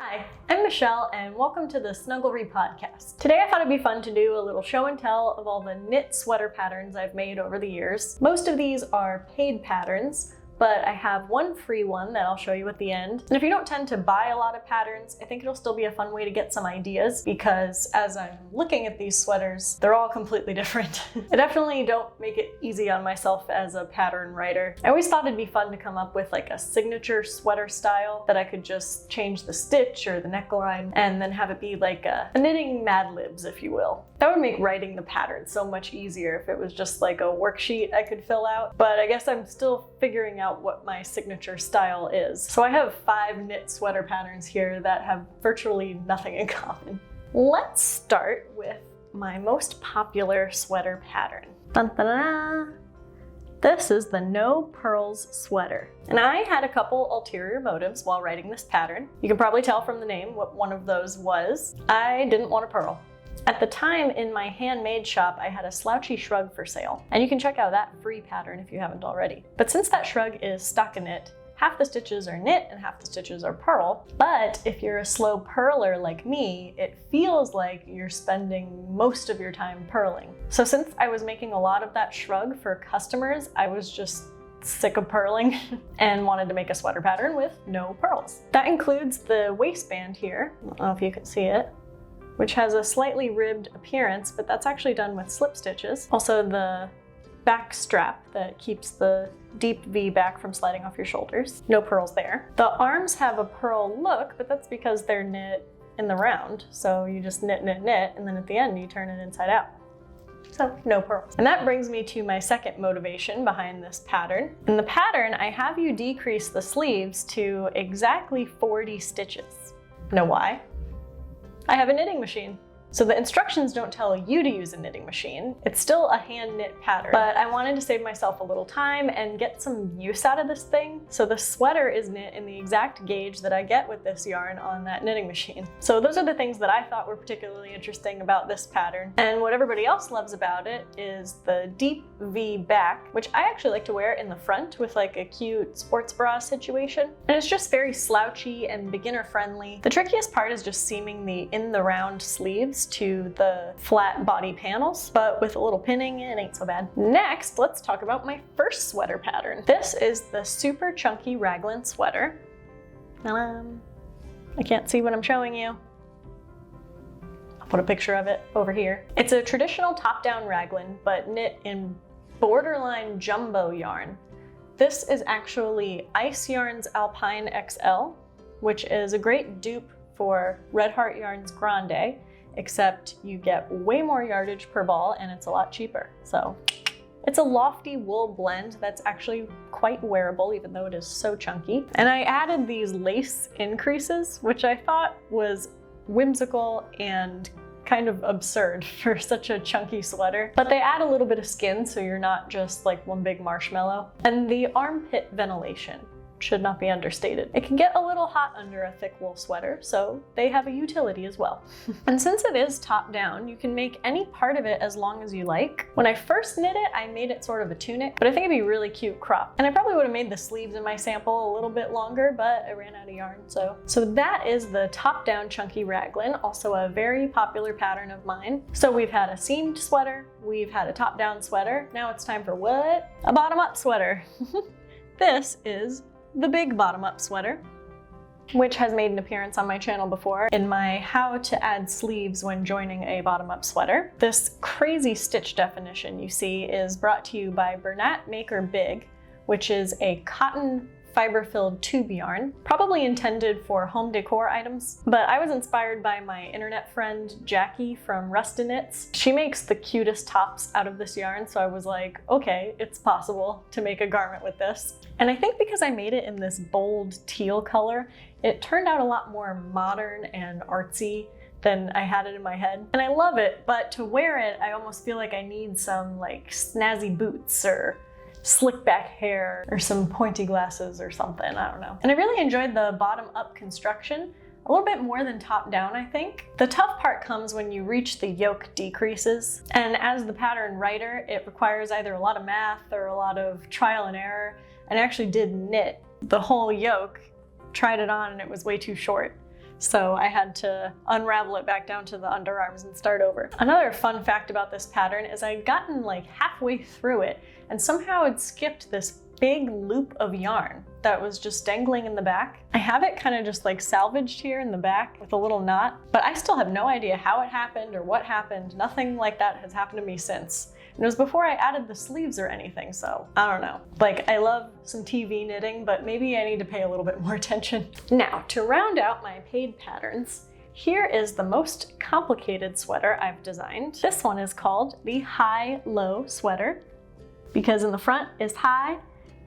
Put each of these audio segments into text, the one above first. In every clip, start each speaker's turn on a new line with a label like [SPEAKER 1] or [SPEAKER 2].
[SPEAKER 1] Hi, I'm Michelle and welcome to the Snugglery podcast. Today I thought it'd be fun to do a little show and tell of all the knit sweater patterns I've made over the years. Most of these are paid patterns, but I have one free one that I'll show you at the end. And if you don't tend to buy a lot of patterns, I think it'll still be a fun way to get some ideas because as I'm looking at these sweaters, they're all completely different. I definitely don't make it easy on myself as a pattern writer. I always thought it'd be fun to come up with like a signature sweater style that I could just change the stitch or the neckline and then have it be like a knitting Mad Libs, if you will. That would make writing the pattern so much easier if it was just like a worksheet I could fill out, but I guess I'm still figuring out what my signature style is. So I have 5 knit sweater patterns here that have virtually nothing in common. Let's start with my most popular sweater pattern. Dun, dun, dun. This is the No Purls sweater. And I had a couple ulterior motives while writing this pattern. You can probably tell from the name what one of those was. I didn't want a purl. At the time in my handmade shop, I had a slouchy shrug for sale, and you can check out that free pattern if you haven't already. But since that shrug is stockinette, half the stitches are knit and half the stitches are purl. But if you're a slow purler like me, it feels like you're spending most of your time purling. So since I was making a lot of that shrug for customers, I was just sick of purling and wanted to make a sweater pattern with no purls. That includes the waistband here. I don't know if you can see it, which has a slightly ribbed appearance, but that's actually done with slip stitches. Also the back strap that keeps the deep V back from sliding off your shoulders. No purls there. The arms have a purl look, but that's because they're knit in the round. So you just knit, knit, knit, and then at the end you turn it inside out. So no purls. And that brings me to my second motivation behind this pattern. In the pattern, I have you decrease the sleeves to exactly 40 stitches. Know why? I have a knitting machine. So the instructions don't tell you to use a knitting machine. It's still a hand knit pattern, but I wanted to save myself a little time and get some use out of this thing. So the sweater is knit in the exact gauge that I get with this yarn on that knitting machine. So those are the things that I thought were particularly interesting about this pattern. And what everybody else loves about it is the deep V back, which I actually like to wear in the front with like a cute sports bra situation. And it's just very slouchy and beginner friendly. The trickiest part is just seaming the in the round sleeves to the flat body panels, but with a little pinning, it ain't so bad. Next, let's talk about my first sweater pattern. This is the super chunky raglan sweater. I can't see what I'm showing you. I'll put a picture of it over here. It's a traditional top-down raglan, but knit in borderline jumbo yarn. This is actually Ice Yarn's Alpine XL, which is a great dupe for Red Heart Yarn's Grande, except you get way more yardage per ball and it's a lot cheaper. So it's a lofty wool blend that's actually quite wearable, even though it is so chunky. And I added these lace increases, which I thought was whimsical and kind of absurd for such a chunky sweater. But they add a little bit of skin so you're not just like one big marshmallow. And the armpit ventilation should not be understated. It can get a little hot under a thick wool sweater, so they have a utility as well. And since it is top down, you can make any part of it as long as you like. When I first knit it, I made it sort of a tunic, but I think it'd be really cute crop. And I probably would have made the sleeves in my sample a little bit longer, but I ran out of yarn, so that is the top down chunky raglan, also a very popular pattern of mine. So we've had a seamed sweater, we've had a top down sweater, now it's time for what? A bottom up sweater. This is the big bottom-up sweater, which has made an appearance on my channel before in my how to add sleeves when joining a bottom-up sweater. This crazy stitch definition you see is brought to you by Bernat Maker Big, which is a cotton fiber-filled tube yarn, probably intended for home decor items. But I was inspired by my internet friend Jackie from Rustic. She makes the cutest tops out of this yarn, so I was like, okay, it's possible to make a garment with this. And I think because I made it in this bold teal color, it turned out a lot more modern and artsy than I had it in my head. And I love it, but to wear it, I almost feel like I need some like snazzy boots or slick back hair or some pointy glasses or something, I don't know. And I really enjoyed the bottom up construction, a little bit more than top down, I think. The tough part comes when you reach the yoke decreases. And as the pattern writer, it requires either a lot of math or a lot of trial and error. And I actually did knit the whole yoke, tried it on, and it was way too short. So I had to unravel it back down to the underarms and start over. Another fun fact about this pattern is I'd gotten like halfway through it and somehow had skipped this big loop of yarn that was just dangling in the back. I have it kind of just like salvaged here in the back with a little knot, but I still have no idea how it happened or what happened. Nothing like that has happened to me since. And it was before I added the sleeves or anything, so I don't know. Like, I love some TV knitting, but maybe I need to pay a little bit more attention. Now, to round out my paid patterns, here is the most complicated sweater I've designed. This one is called the high-low sweater, because in the front is high,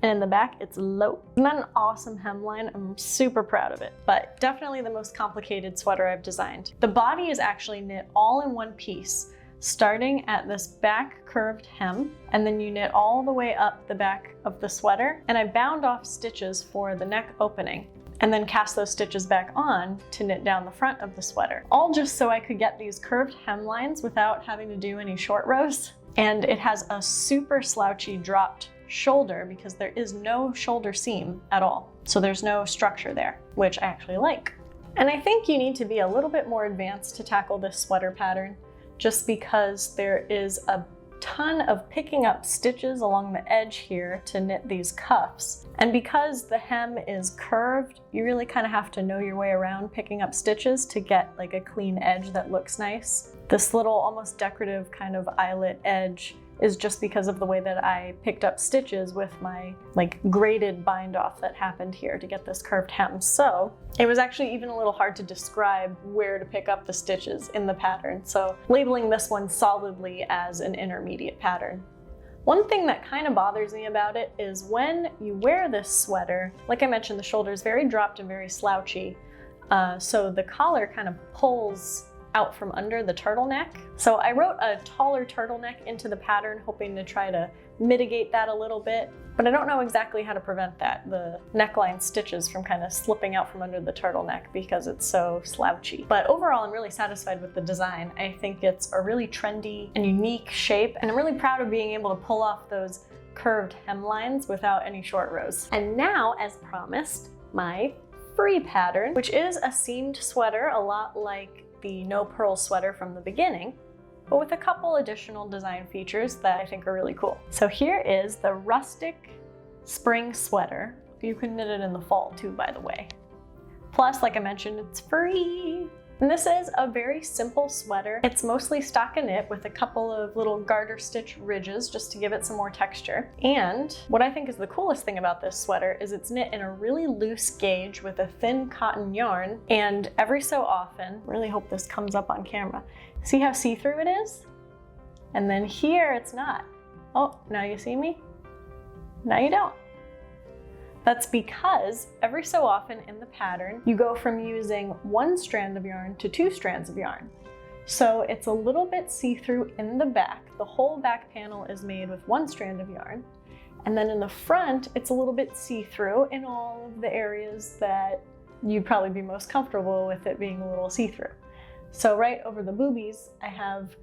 [SPEAKER 1] and in the back it's low. Isn't that an awesome hemline? I'm super proud of it, but definitely the most complicated sweater I've designed. The body is actually knit all in one piece, starting at this back curved hem, and then you knit all the way up the back of the sweater, and I bound off stitches for the neck opening, and then cast those stitches back on to knit down the front of the sweater. All just so I could get these curved hemlines without having to do any short rows. And it has a super slouchy dropped shoulder because there is no shoulder seam at all. So there's no structure there, which I actually like. And I think you need to be a little bit more advanced to tackle this sweater pattern, just because there is a ton of picking up stitches along the edge here to knit these cuffs. And because the hem is curved, you really kind of have to know your way around picking up stitches to get like a clean edge that looks nice. This little almost decorative kind of eyelet edge is just because of the way that I picked up stitches with my like graded bind off that happened here to get this curved hem. So it was actually even a little hard to describe where to pick up the stitches in the pattern. So labeling this one solidly as an intermediate pattern. One thing that kind of bothers me about it is when you wear this sweater, like I mentioned, the shoulder is very dropped and very slouchy. So the collar kind of pulls out from under the turtleneck. So I wrote a taller turtleneck into the pattern, hoping to try to mitigate that a little bit, but I don't know exactly how to prevent that, the neckline stitches from kind of slipping out from under the turtleneck because it's so slouchy. But overall, I'm really satisfied with the design. I think it's a really trendy and unique shape, and I'm really proud of being able to pull off those curved hemlines without any short rows. And now, as promised, my free pattern, which is a seamed sweater, a lot like the no purl sweater from the beginning, but with a couple additional design features that I think are really cool. So here is the Rustic spring sweater. You can knit it in the fall too, by the way. Plus, like I mentioned, it's free. And this is a very simple sweater. It's mostly stockinette with a couple of little garter stitch ridges just to give it some more texture. And what I think is the coolest thing about this sweater is it's knit in a really loose gauge with a thin cotton yarn. And every so often, really hope this comes up on camera, see how see-through it is? And then here it's not. Oh, now you see me? Now you don't. That's because every so often in the pattern, you go from using one strand of yarn to two strands of yarn. So it's a little bit see-through in the back. The whole back panel is made with one strand of yarn. And then in the front, it's a little bit see-through in all of the areas that you'd probably be most comfortable with it being a little see-through. So right over the boobies, I have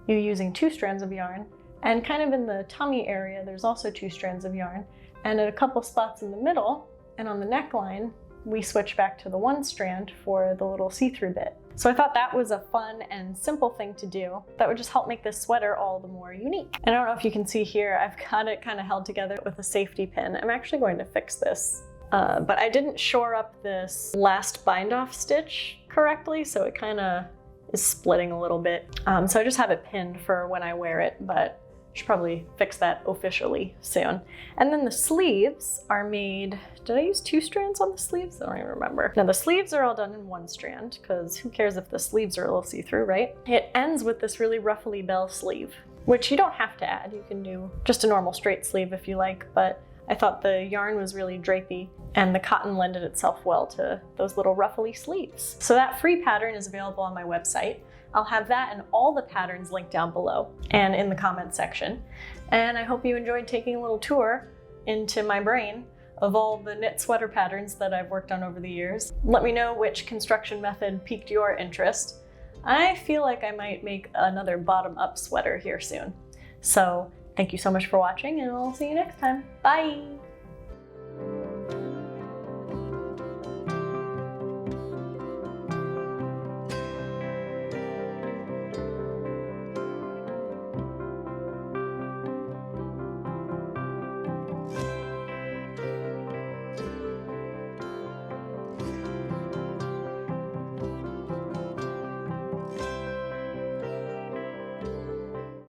[SPEAKER 1] you using two strands of yarn. And kind of in the tummy area, there's also two strands of yarn. And at a couple spots in the middle and on the neckline, we switch back to the one strand for the little see-through bit. So I thought that was a fun and simple thing to do that would just help make this sweater all the more unique. And I don't know if you can see here, I've got it kind of held together with a safety pin. I'm actually going to fix this, but I didn't shore up this last bind-off stitch correctly, so it kind of is splitting a little bit. So I just have it pinned for when I wear it, but should probably fix that officially soon. And then the sleeves are made, did I use two strands on the sleeves? I don't even remember. Now the sleeves are all done in one strand, because who cares if the sleeves are a little see-through, right? It ends with this really ruffly bell sleeve, which you don't have to add. You can do just a normal straight sleeve if you like, but I thought the yarn was really drapey and the cotton lended itself well to those little ruffly sleeves. So that free pattern is available on my website. I'll have that and all the patterns linked down below and in the comments section. And I hope you enjoyed taking a little tour into my brain of all the knit sweater patterns that I've worked on over the years. Let me know which construction method piqued your interest. I feel like I might make another bottom-up sweater here soon. So thank you so much for watching, and I'll see you next time. Bye!